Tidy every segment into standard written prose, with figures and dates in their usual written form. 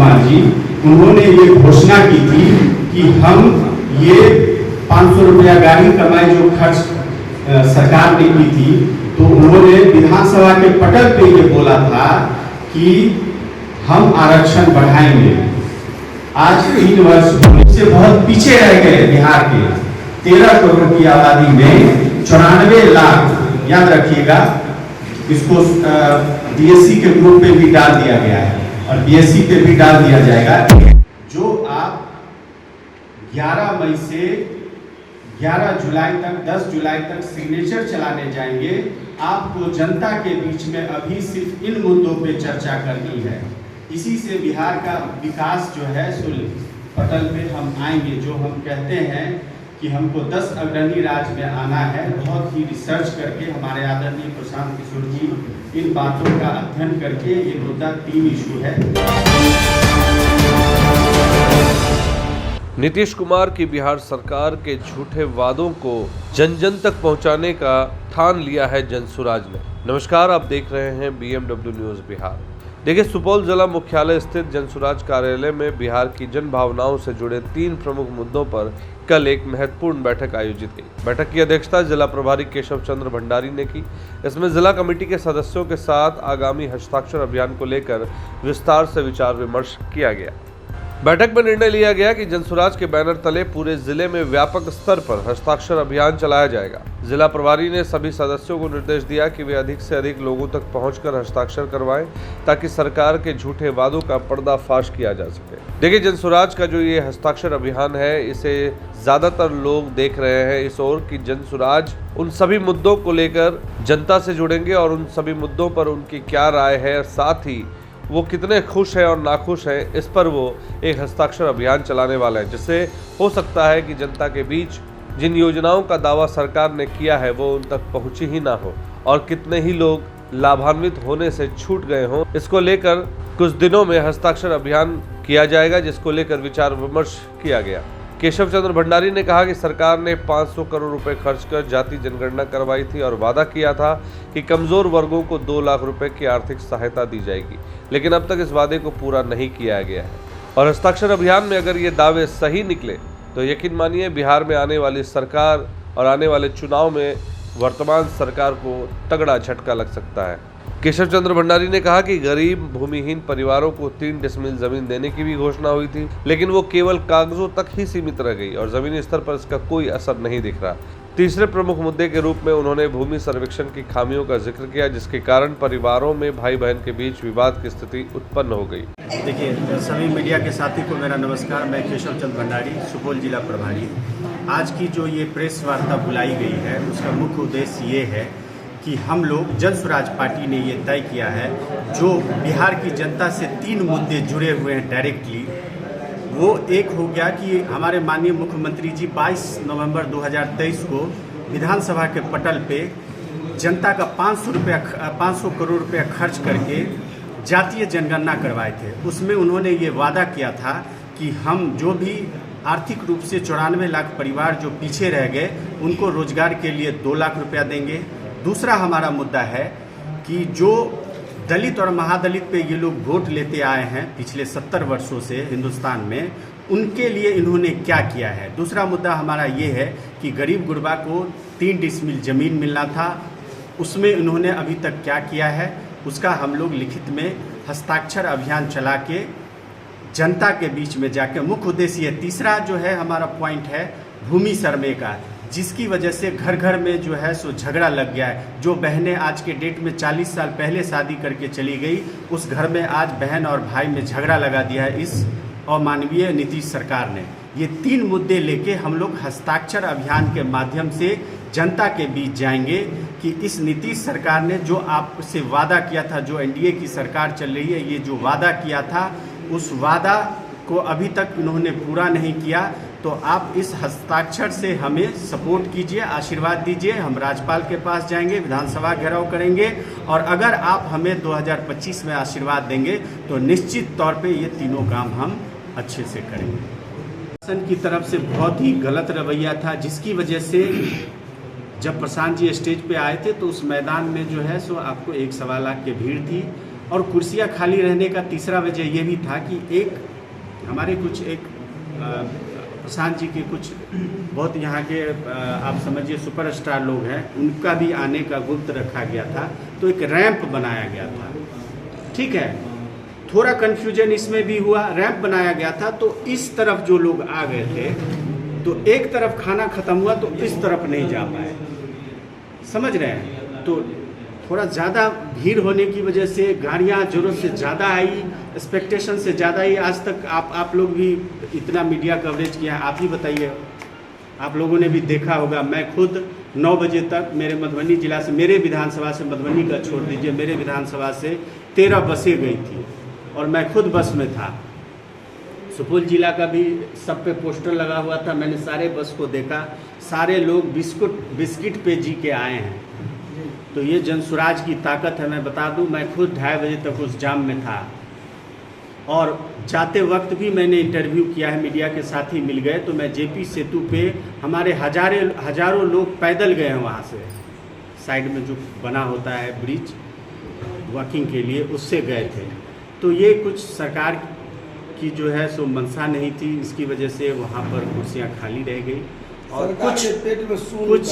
कुमार जी, उन्होंने ये घोषणा की थी कि हम ये 500 रुपया गाड़ी कमाई जो खर्च सरकार ने की थी, तो उन्होंने विधानसभा के पटल पे ये बोला था कि हम आरक्षण बढ़ाएंगे। आज 3 वर्ष होने से बहुत पीछे रह गए। बिहार के 13 करोड़ की आबादी में 94 लाख, याद रखिएगा, इसको बीएससी के ग्रुप पे भी डाल दिया गया है और बीएससी पे भी डाल दिया जाएगा। जो आप 11 मई से 11 जुलाई तक, 10 जुलाई तक सिग्नेचर चलाने जाएंगे, आपको जनता के बीच में अभी सिर्फ इन मुद्दों पे चर्चा करनी है। इसी से बिहार का विकास जो है सो पटल पे हम आएंगे। जो हम कहते हैं कि हमको 10 अग्रणी राज्य में आना है, बहुत ही रिसर्च करके हमारे आदरणीय प्रशांत किशोर जी इन बातों का अध्ययन करके ये मुद्दा 3 इशू है। नीतीश कुमार की बिहार सरकार के झूठे वादों को जन जन तक पहुंचाने का ठान लिया है जनसुराज ने। नमस्कार, आप देख रहे हैं BMW न्यूज बिहार। देखिए, सुपौल जिला मुख्यालय स्थित जनसुराज कार्यालय में बिहार की जन भावनाओं से जुड़े 3 प्रमुख मुद्दों पर कल एक महत्वपूर्ण बैठक आयोजित की। बैठक की अध्यक्षता जिला प्रभारी केशव चंद्र भंडारी ने की। इसमें जिला कमेटी के सदस्यों के साथ आगामी हस्ताक्षर अभियान को लेकर विस्तार से विचार विमर्श किया गया। बैठक में निर्णय लिया गया कि जनसुराज के बैनर तले पूरे जिले में व्यापक स्तर पर हस्ताक्षर अभियान चलाया जाएगा। जिला प्रभारी ने सभी सदस्यों को निर्देश दिया कि वे अधिक से अधिक लोगों तक पहुंचकर हस्ताक्षर करवाएं, ताकि सरकार के झूठे वादों का पर्दाफाश किया जा सके। देखिए, जनसुराज का जो ये हस्ताक्षर अभियान है, इसे ज्यादातर लोग देख रहे हैं इस ओर कि जनसुराज उन सभी मुद्दों को लेकर जनता से जुड़ेंगे और उन सभी मुद्दों पर उनकी क्या राय है, साथ ही वो कितने खुश हैं और नाखुश हैं, इस पर वो एक हस्ताक्षर अभियान चलाने वाले हैं, जिससे हो सकता है कि जनता के बीच जिन योजनाओं का दावा सरकार ने किया है वो उन तक पहुंची ही ना हो और कितने ही लोग लाभान्वित होने से छूट गए हों। इसको लेकर कुछ दिनों में हस्ताक्षर अभियान किया जाएगा, जिसको लेकर विचार विमर्श किया गया। केशव चंद्र भंडारी ने कहा कि सरकार ने 500 करोड़ रुपए खर्च कर जाति जनगणना करवाई थी और वादा किया था कि कमजोर वर्गों को 2 लाख रुपए की आर्थिक सहायता दी जाएगी, लेकिन अब तक इस वादे को पूरा नहीं किया गया है। और हस्ताक्षर अभियान में अगर ये दावे सही निकले तो यकीन मानिए बिहार में आने वाली सरकार और आने वाले चुनाव में वर्तमान सरकार को तगड़ा झटका लग सकता है। केशव चंद्र भंडारी ने कहा कि गरीब भूमिहीन परिवारों को 3 डेसिमल जमीन देने की भी घोषणा हुई थी, लेकिन वो केवल कागजों तक ही सीमित रह गई और जमीनी स्तर पर इसका कोई असर नहीं दिख रहा। तीसरे प्रमुख मुद्दे के रूप में उन्होंने भूमि सर्वेक्षण की खामियों का जिक्र किया, जिसके कारण परिवारों में भाई बहन के बीच विवाद की स्थिति उत्पन्न हो गई। देखिए, सभी मीडिया के साथी को मेरा नमस्कार। मैं केशव चंद्र भंडारी, सुपौल जिला प्रभारी। आज की जो ये प्रेस वार्ता बुलाई गई है, उसका मुख्य उद्देश्य ये है कि हम लोग जनसुराज पार्टी ने ये तय किया है, जो बिहार की जनता से 3 मुद्दे जुड़े हुए हैं डायरेक्टली। वो एक हो गया कि हमारे माननीय मुख्यमंत्री जी 22 नवंबर 2023 को विधानसभा के पटल पे जनता का 500 करोड़ रुपया खर्च करके जातीय जनगणना करवाए थे। उसमें उन्होंने ये वादा किया था कि हम जो भी आर्थिक रूप से 94 लाख परिवार जो पीछे रह गए, उनको रोजगार के लिए 2 लाख रुपया देंगे। दूसरा हमारा मुद्दा है कि जो दलित और महादलित पे ये लोग वोट लेते आए हैं पिछले 70 वर्षों से हिंदुस्तान में, उनके लिए इन्होंने क्या किया है। दूसरा मुद्दा हमारा ये है कि गरीब गुरबा को 3 डेसिमल ज़मीन मिलना था, उसमें इन्होंने अभी तक क्या किया है, उसका हम लोग लिखित में हस्ताक्षर अभियान चला के जनता के बीच में जाके मुख्य उद्देश्य है। तीसरा जो है हमारा पॉइंट है भूमि सर्वे का, जिसकी वजह से घर घर में जो है सो झगड़ा लग गया है। जो बहनें आज के डेट में 40 साल पहले शादी करके चली गई, उस घर में आज बहन और भाई में झगड़ा लगा दिया है इस अमानवीय नीतीश सरकार ने। ये 3 मुद्दे लेके हम लोग हस्ताक्षर अभियान के माध्यम से जनता के बीच जाएंगे कि इस नीतीश सरकार ने जो आपसे वादा किया था, जो एनडीए की सरकार चल रही है, ये जो वादा किया था उस वादा को अभी तक इन्होंने पूरा नहीं किया। तो आप इस हस्ताक्षर से हमें सपोर्ट कीजिए, आशीर्वाद दीजिए। हम राज्यपाल के पास जाएंगे, विधानसभा घेराव करेंगे और अगर आप हमें 2025 में आशीर्वाद देंगे तो निश्चित तौर पे ये तीनों काम हम अच्छे से करेंगे। शासन की तरफ से बहुत ही गलत रवैया था, जिसकी वजह से जब प्रशांत जी स्टेज पे आए थे तो उस मैदान में जो है सो आपको 1 सवा लाख की भीड़ थी और कुर्सियां खाली रहने का तीसरा वजह ये भी था कि एक हमारे कुछ प्रशांत जी के कुछ बहुत यहाँ के आप समझिए सुपरस्टार लोग हैं, उनका भी आने का गुप्त रखा गया था, तो एक रैंप बनाया गया था। ठीक है, थोड़ा कन्फ्यूजन इसमें भी हुआ, रैंप बनाया गया था तो इस तरफ जो लोग आ गए थे तो एक तरफ खाना खत्म हुआ तो इस तरफ नहीं जा पाए, समझ रहे हैं। तो थोड़ा ज़्यादा भीड़ होने की वजह से गाड़ियाँ ज़रूरत से ज़्यादा आई, एक्सपेक्टेशन से ज़्यादा ही। आज तक आप लोग भी इतना मीडिया कवरेज किया, आप ही बताइए, आप लोगों ने भी देखा होगा। मैं खुद 9 बजे तक मेरे मधुबनी जिला से, मेरे विधानसभा से, मधुबनी का छोड़ दीजिए, मेरे विधानसभा से 13 बसें गई थी और मैं खुद बस में था। सुपौल जिला का भी सब पे पोस्टर लगा हुआ था, मैंने सारे बस को देखा, सारे लोग बिस्किट पे जी के आए हैं। तो ये जनसुराज की ताकत है। मैं बता दूं, मैं खुद 2:30 बजे तक उस जाम में था और जाते वक्त भी मैंने इंटरव्यू किया है, मीडिया के साथी मिल गए तो मैं जेपी सेतु पे हमारे हजारों लोग पैदल गए हैं, वहाँ से साइड में जो बना होता है ब्रिज वॉकिंग के लिए, उससे गए थे। तो ये कुछ सरकार की जो है सो मंशा नहीं थी, इसकी वजह से वहाँ पर कुर्सियाँ खाली रह गई। और कुछ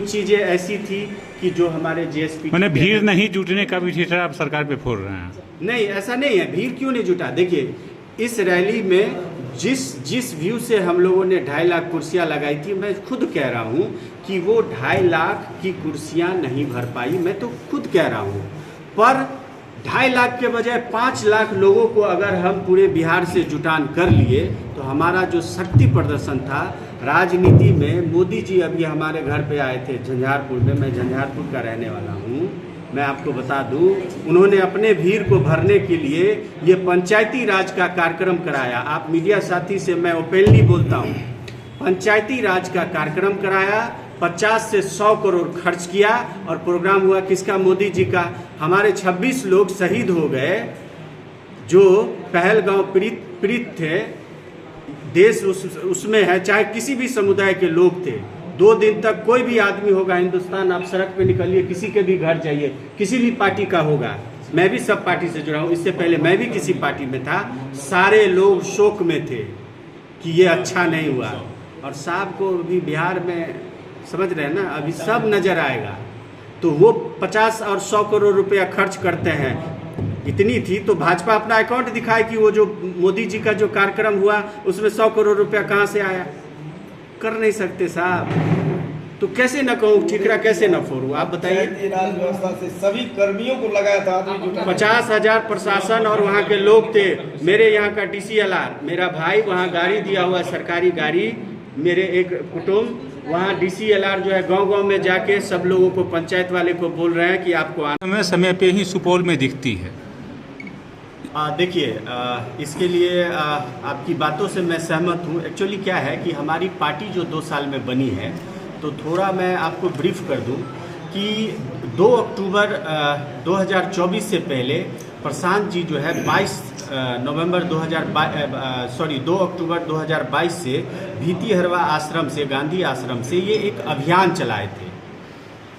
चीज़ें ऐसी थी कि जो हमारे जीएसपी मैंने भीड़ नहीं जुटने का भी ठेठा आप सरकार पे फोड़ रहे हैं। नहीं, ऐसा नहीं है, भीड़ क्यों नहीं जुटा। देखिए, इस रैली में जिस व्यू से हम लोगों ने 2.5 लाख कुर्सियाँ लगाई थी, मैं खुद कह रहा हूँ कि वो 2.5 लाख की कुर्सियाँ नहीं भर पाई, मैं तो खुद कह रहा हूँ। पर 2.5 लाख के बजाय 5 लाख लोगों को अगर हम पूरे बिहार से जुटान कर लिए तो हमारा जो शक्ति प्रदर्शन था राजनीति में। मोदी जी अभी हमारे घर पे आए थे झंझारपुर में, मैं झंझारपुर का रहने वाला हूँ, मैं आपको बता दूं, उन्होंने अपने भीड़ को भरने के लिए ये पंचायती राज का कार्यक्रम कराया। आप मीडिया साथी से मैं ओपनली बोलता हूँ, पंचायती राज का कार्यक्रम कराया, 50 से 100 करोड़ खर्च किया और प्रोग्राम हुआ किसका? मोदी जी का। हमारे 26 लोग शहीद हो गए जो पहलगांव पीड़ित थे। देश उसमें है, चाहे किसी भी समुदाय के लोग थे। 2 दिन तक कोई भी आदमी होगा हिंदुस्तान, आप सड़क पे निकलिए, किसी के भी घर जाइए, किसी भी पार्टी का होगा, मैं भी सब पार्टी से जुड़ा हूँ, इससे पहले मैं भी किसी पार्टी में था, सारे लोग शोक में थे कि ये अच्छा नहीं हुआ। और साहब को भी बिहार में समझ रहे हैं ना, अभी सब नज़र आएगा। तो वो 50 और 100 करोड़ रुपया खर्च करते हैं, इतनी थी तो भाजपा अपना अकाउंट दिखाए कि वो जो मोदी जी का जो कार्यक्रम हुआ उसमें 100 करोड़ रुपया कहाँ से आया। कर नहीं सकते साहब, तो कैसे न कहूँ ठिकरा, कैसे न फोड़ू, आप बताइए। व्यवस्था से सभी कर्मियों को लगाया था, 50,000 प्रशासन और वहाँ के लोग थे। मेरे यहाँ का DCLR, मेरा भाई वहाँ गाड़ी दिया हुआ है, सरकारी गाड़ी, मेरे एक कुटुंब वहाँ DCLR जो है गांव-गांव में जाके सब लोगों को, पंचायत वाले को बोल रहे हैं कि आपको आना समय पे ही सुपौल में दिखती है। देखिए, इसके लिए आपकी बातों से मैं सहमत हूँ। एक्चुअली क्या है कि हमारी पार्टी जो 2 साल में बनी है, तो थोड़ा मैं आपको ब्रीफ कर दूं कि 2 अक्टूबर 2024 से पहले प्रशांत जी जो है 2 अक्टूबर 2022 से भीतीहरवा आश्रम से, गांधी आश्रम से ये एक अभियान चलाए थे।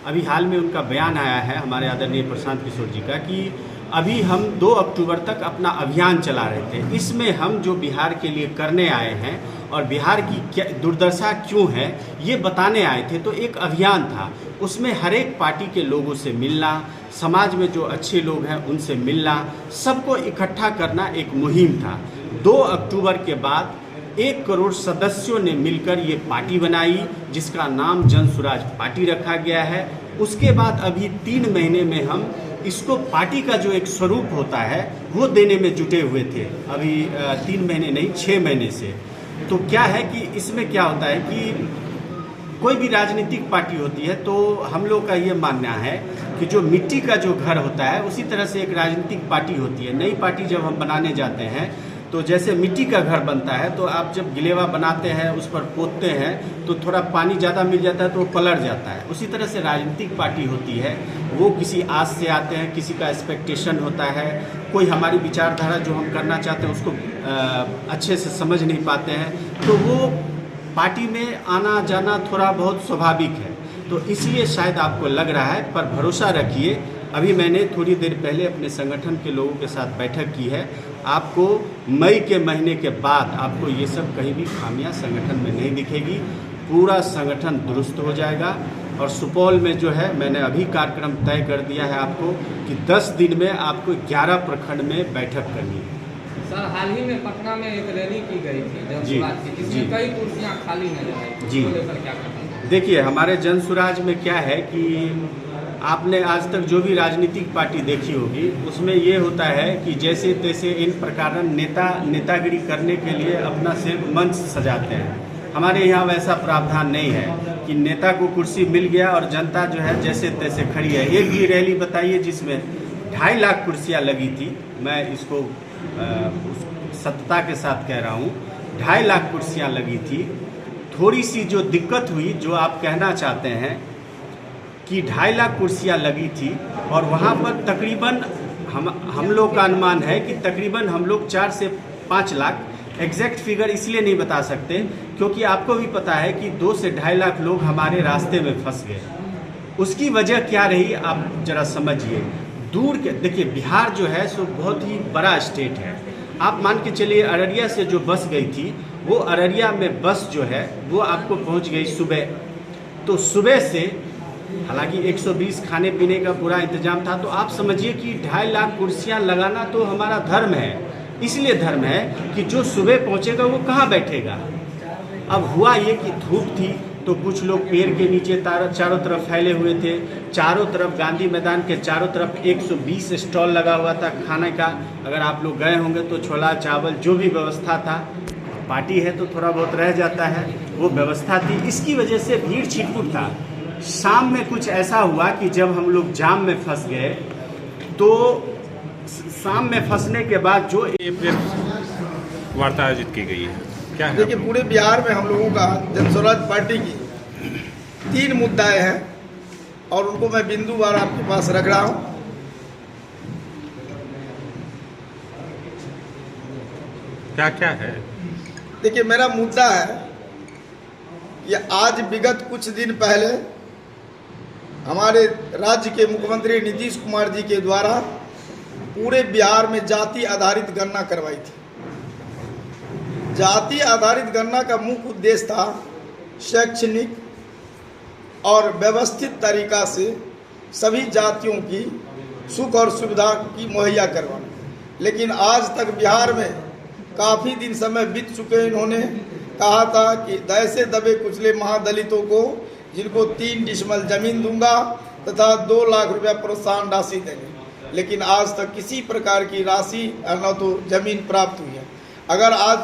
अभी हाल में उनका बयान आया है हमारे आदरणीय प्रशांत किशोर जी का कि अभी हम 2 अक्टूबर तक अपना अभियान चला रहे थे। इसमें हम जो बिहार के लिए करने आए हैं और बिहार की क्या दुर्दशा क्यों है ये बताने आए थे। तो एक अभियान था, उसमें हर एक पार्टी के लोगों से मिलना, समाज में जो अच्छे लोग हैं उनसे मिलना, सबको इकट्ठा करना एक मुहिम था। 2 अक्टूबर के बाद 1 करोड़ सदस्यों ने मिलकर ये पार्टी बनाई जिसका नाम जनसुराज पार्टी रखा गया है। उसके बाद अभी 3 महीने में हम इसको पार्टी का जो एक स्वरूप होता है वो देने में जुटे हुए थे। अभी 3 महीने नहीं, 6 महीने से। तो क्या है कि इसमें क्या होता है कि कोई भी राजनीतिक पार्टी होती है तो हम लोग का ये मानना है कि जो मिट्टी का जो घर होता है उसी तरह से एक राजनीतिक पार्टी होती है। नई पार्टी जब हम बनाने जाते हैं तो जैसे मिट्टी का घर बनता है तो आप जब गिलेवा बनाते हैं, उस पर पोतते हैं तो थोड़ा पानी ज़्यादा मिल जाता है तो वो पलट जाता है। उसी तरह से राजनीतिक पार्टी होती है, वो किसी आस से आते हैं, किसी का एक्सपेक्टेशन होता है, कोई हमारी विचारधारा जो हम करना चाहते हैं उसको अच्छे से समझ नहीं पाते हैं, तो वो पार्टी में आना जाना थोड़ा बहुत स्वाभाविक है। तो इसलिए शायद आपको लग रहा है, पर भरोसा रखिए अभी मैंने थोड़ी देर पहले अपने संगठन के लोगों के साथ बैठक की है। आपको मई के महीने के बाद आपको ये सब कहीं भी खामियां संगठन में नहीं दिखेगी। पूरा संगठन दुरुस्त हो जाएगा। और सुपौल में जो है, मैंने अभी कार्यक्रम तय कर दिया है आपको कि 10 दिन में आपको 11 प्रखंड में बैठक करनी है। सर, हाल ही में पटना में एक रैली की गई थी जनसुराज की, जिसमें कई कुर्सियां खाली नजर आई। जी, क्या कहते? देखिए, हमारे जनसुराज में क्या है कि आपने आज तक जो भी राजनीतिक पार्टी देखी होगी उसमें ये होता है कि जैसे तैसे इन प्रकार नेतागिरी करने के लिए अपना सिर्फ मंच सजाते हैं। हमारे यहाँ वैसा प्रावधान नहीं है कि नेता को कुर्सी मिल गया और जनता जो है जैसे तैसे खड़ी है। एक भी रैली बताइए जिसमें 2.5 लाख कुर्सियाँ लगी थी। मैं इसको सत्यता के साथ कह रहा हूँ, 2.5 लाख कुर्सियाँ लगी थी। थोड़ी सी जो दिक्कत हुई, जो आप कहना चाहते हैं कि 2.5 लाख कुर्सियाँ लगी थी और वहाँ पर तकरीबन हम लोग का अनुमान है कि तकरीबन हम लोग 4 से 5 लाख, एग्जैक्ट फिगर इसलिए नहीं बता सकते क्योंकि आपको भी पता है कि 2 से 2.5 लाख लोग हमारे रास्ते में फंस गए। उसकी वजह क्या रही, आप जरा समझिए। दूर के देखिए, बिहार जो है सो बहुत ही बड़ा स्टेट है। आप मान के चलिए, अररिया से जो बस गई थी, वो अररिया में बस जो है वो आपको पहुंच गई सुबह। तो सुबह से, हालांकि 120 खाने पीने का पूरा इंतजाम था, तो आप समझिए कि 2.5 लाख कुर्सियां लगाना तो हमारा धर्म है। इसलिए धर्म है कि जो सुबह पहुंचेगा वो कहाँ बैठेगा। अब हुआ ये कि धूप थी तो कुछ लोग पेड़ के नीचे चारों तरफ फैले हुए थे। चारों तरफ गांधी मैदान के चारों तरफ 120 स्टॉल लगा हुआ था खाने का। अगर आप लोग गए होंगे तो छोला चावल जो भी व्यवस्था था, पार्टी है तो थोड़ा बहुत रह जाता है, वो व्यवस्था थी। इसकी वजह से भीड़ छिटपुट था। शाम में कुछ ऐसा हुआ कि जब हम लोग जाम में फंस गए, तो शाम में फंसने के बाद जो ये प्रेस वार्ता आयोजित की गई है, क्या है? देखिए, पूरे बिहार में हम लोगों का जनस्वराज पार्टी की 3 मुद्दाएं हैं और उनको मैं बिंदुवार आपके पास रख रहा हूं। क्या क्या है? देखिए, मेरा मुद्दा है कि आज विगत कुछ दिन पहले हमारे राज्य के मुख्यमंत्री नीतीश कुमार जी के द्वारा पूरे बिहार में जाति आधारित गणना करवाई थी। जाति आधारित गणना का मुख्य उद्देश्य था शैक्षणिक और व्यवस्थित तरीका से सभी जातियों की सुख और सुविधा की मुहैया करवाना। लेकिन आज तक बिहार में काफ़ी दिन समय बीत चुके। इन्होंने कहा था कि ऐसे दबे कुचले महादलितों को, जिनको 3 डिसमल जमीन दूंगा तथा 2 लाख रुपया प्रोत्साहन राशि देंगे, लेकिन आज तक किसी प्रकार की राशि न तो जमीन प्राप्त हुई है। अगर आज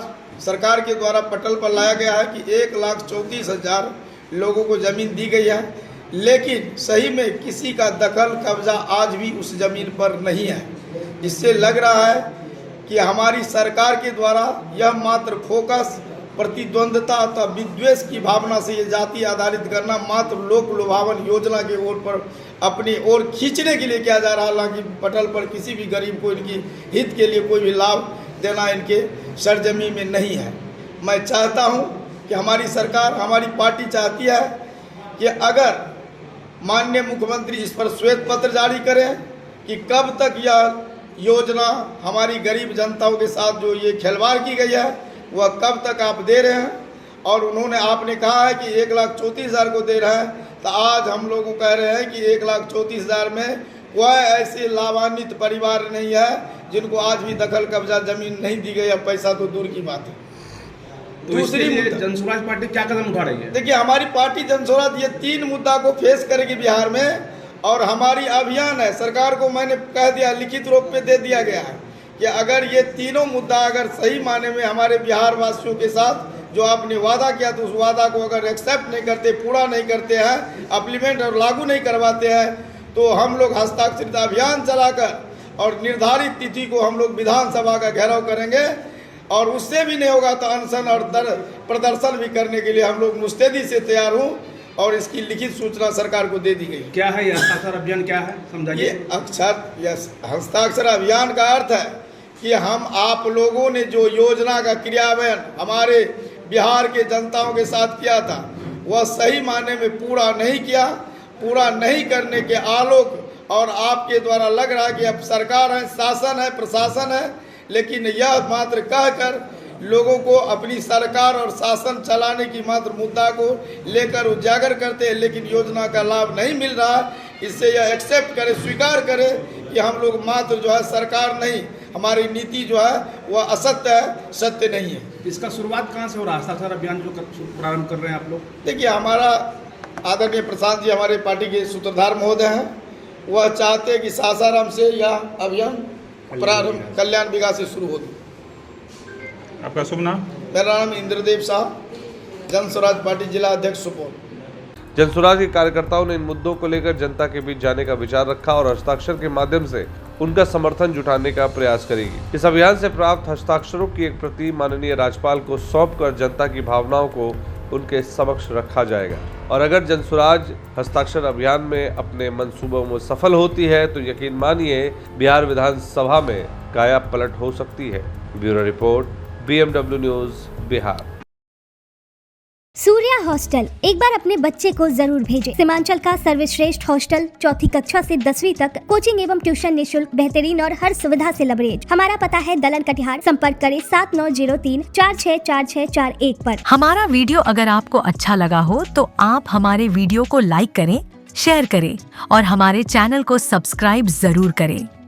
सरकार के द्वारा पटल पर लाया गया है कि 1,34,000 लोगों को ज़मीन दी गई है, लेकिन सही में किसी का दखल कब्जा आज भी उस ज़मीन पर नहीं है। इससे लग रहा है कि हमारी सरकार के द्वारा यह मात्र फोकस प्रतिद्वंद्विता अथवा विद्वेष की भावना से ये जाति आधारित गणना मात्र लोक लुभावन योजना के ओर पर अपनी ओर खींचने के लिए किया जा रहा है। हालांकि पटल पर किसी भी गरीब को इनकी हित के लिए कोई भी लाभ देना इनके सरजमी में नहीं है। मैं चाहता हूं कि हमारी सरकार, हमारी पार्टी चाहती है कि अगर माननीय मुख्यमंत्री इस पर श्वेत पत्र जारी करें कि कब तक यह योजना हमारी गरीब जनताओं के साथ जो ये खिलवाड़ की गई है वह कब तक आप दे रहे हैं। और उन्होंने, आपने कहा है कि 1,34,000 को दे रहे हैं, तो आज हम लोग कह रहे हैं कि 1,34,000 में कोई ऐसे लाभान्वित परिवार नहीं है जिनको आज भी दखल कब्जा जमीन नहीं दी गई है। पैसा तो दूर की बात है। दूसरी जनसुराज पार्टी क्या कदम उठा रही है? देखिए, हमारी पार्टी जनसुराज ये 3 मुद्दा को फेस करेगी बिहार में, और हमारी अभियान है। सरकार को मैंने कह दिया, लिखित रूप में दे दिया गया है कि अगर ये तीनों मुद्दा अगर सही माने में हमारे बिहार वासियों के साथ जो आपने वादा किया, तो उस वादा को अगर एक्सेप्ट नहीं करते, पूरा नहीं करते हैं, अप्लीमेंट और लागू नहीं करवाते हैं, तो हम लोग हस्ताक्षरित अभियान चलाकर और निर्धारित तिथि को हम लोग विधानसभा का घेराव करेंगे। और उससे भी नहीं होगा तो अनशन और प्रदर्शन भी करने के लिए हम लोग मुस्तैदी से तैयार हूँ, और इसकी लिखित सूचना सरकार को दे दी गई। क्या है ये हस्ताक्षर अभियान, क्या है समझाइए? ये हस्ताक्षर अभियान का अर्थ है कि हम आप लोगों ने जो योजना का क्रियान्वयन हमारे बिहार के जनताओं के साथ किया था, वह सही मायने में पूरा नहीं किया। पूरा नहीं करने के आलोक और आपके द्वारा लग रहा है कि अब सरकार है, शासन है, प्रशासन है, लेकिन यह मात्र कहकर लोगों को अपनी सरकार और शासन चलाने की मात्र मुद्दा को लेकर उजागर करते हैं, लेकिन योजना का लाभ नहीं मिल रहा। इससे यह एक्सेप्ट करे, स्वीकार करे कि हम लोग मात्र जो है सरकार नहीं, हमारी नीति जो है वह असत्य है, सत्य नहीं है। इसका शुरुआत कहाँ से हो रहा है? हस्ताक्षर अभियान जो प्रारंभ कर रहे हैं आप लोग? देखिए, हमारा आदरणीय प्रशांत जी हमारे पार्टी के सूत्रधार महोदय हैं, वह चाहते हैं कि सासाराम से यह अभियान प्रारंभ कल्याण विकास से शुरू होती। आपका शुभ नाम? मेरा नाम इंद्रदेव शाह, जन स्वराज पार्टी जिला अध्यक्ष सुपौल। जन स्वराज के कार्यकर्ताओं ने इन मुद्दों को लेकर जनता के बीच जाने का विचार रखा और हस्ताक्षर के माध्यम से उनका समर्थन जुटाने का प्रयास करेगी। इस अभियान से प्राप्त हस्ताक्षरों की एक प्रति माननीय राज्यपाल को सौंपकर जनता की भावनाओं को उनके समक्ष रखा जाएगा और अगर जन स्वराज हस्ताक्षर अभियान में अपने मंसूबों में सफल होती है तो यकीन मानिए बिहार विधानसभा में काया पलट हो सकती है। Bureau report, BMW news, Bihar. Surya hostel एक बार अपने बच्चे को जरूर भेजें। सीमांचल का सर्वश्रेष्ठ हॉस्टल 4ठी कक्षा से 10वीं तक कोचिंग एवं ट्यूशन निःशुल्क, बेहतरीन और हर सुविधा से लबरेज। हमारा पता है दलन कटिहार। संपर्क करें 7903464641 पर। हमारा वीडियो अगर आपको अच्छा लगा हो तो आप हमारे वीडियो को लाइक करें, शेयर करें और हमारे चैनल को सब्सक्राइब जरूर करें।